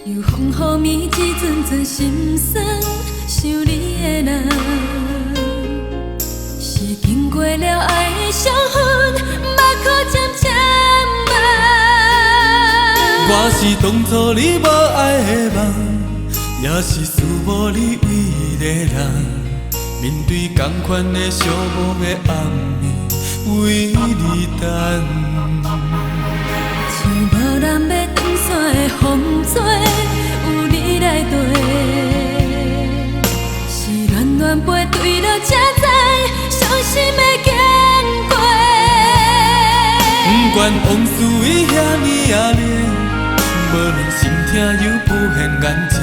又风雨暝一阵阵心酸，想你的人，是经过了爱的伤痕，目眶渐渐红。我是当初你无爱的梦，也是思无你唯一的人。面对同款的寂寞的暗暝，为你等。像无人要断线的风吹，有你来陪。是恋恋背对了才知，伤心的经过。不管往事伊遐尼啊烈，无论心痛又不现眼前。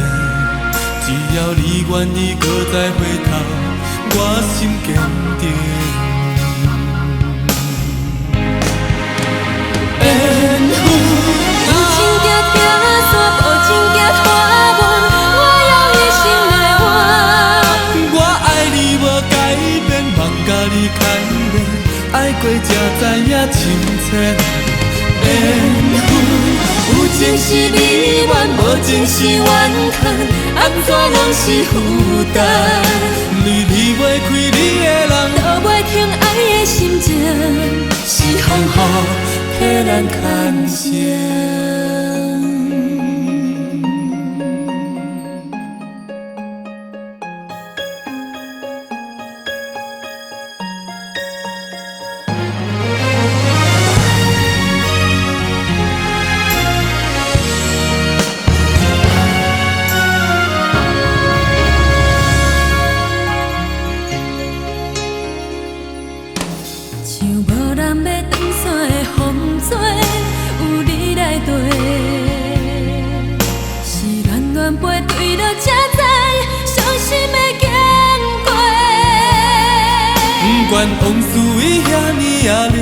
只要你愿意，搁再回头，我心坚定。缘分有情行听线，无情行拖门，我用一生来换。我爱你无改变，梦甲你牵连，爱过才知影深浅。缘分有情是你愿，无情是怨叹，安怎拢是负担。你离袂开你的人，都袂停爱的心情，是风雨替咱牵绳。像无人要断线的风吹，有你来陪。是恋恋背对了才知，伤心的经过。不管往事伊遐尼啊烈，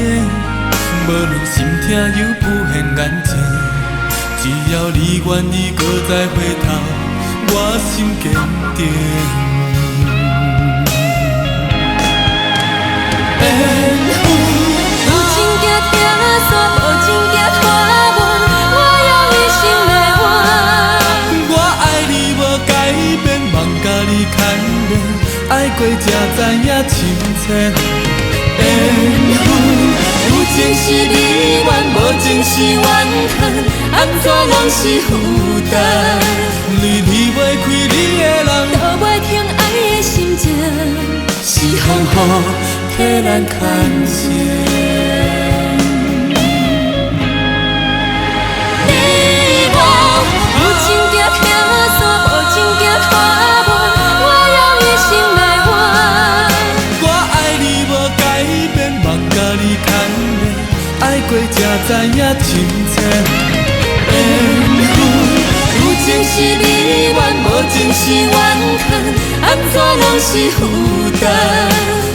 无论心痛又不现眼前。只要你愿意，搁再回头，我心坚定。有情行听线，无情行拖门，我用一生来换。我爱你无改变，梦甲你牵连，爱过才知影深浅。缘分有情是你愿，无情是怨叹，安怎拢是负担。你离袂开你的人，都袂停爱的心情，是风雨替咱牵绳。你我有情行听线，无情行拖门，我用一生来换。我爱你无改变，梦甲你牵连，爱过才知影深浅。缘分有情是你愿，无情是怨叹，安怎拢是负担。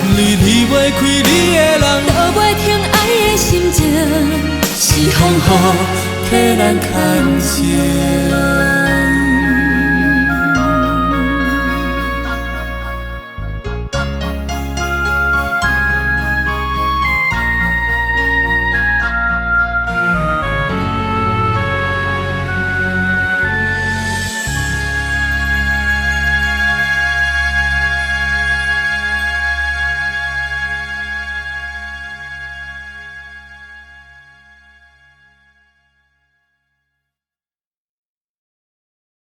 你离袂开你的人，都袂停爱的心情，是风雨替咱牵绳。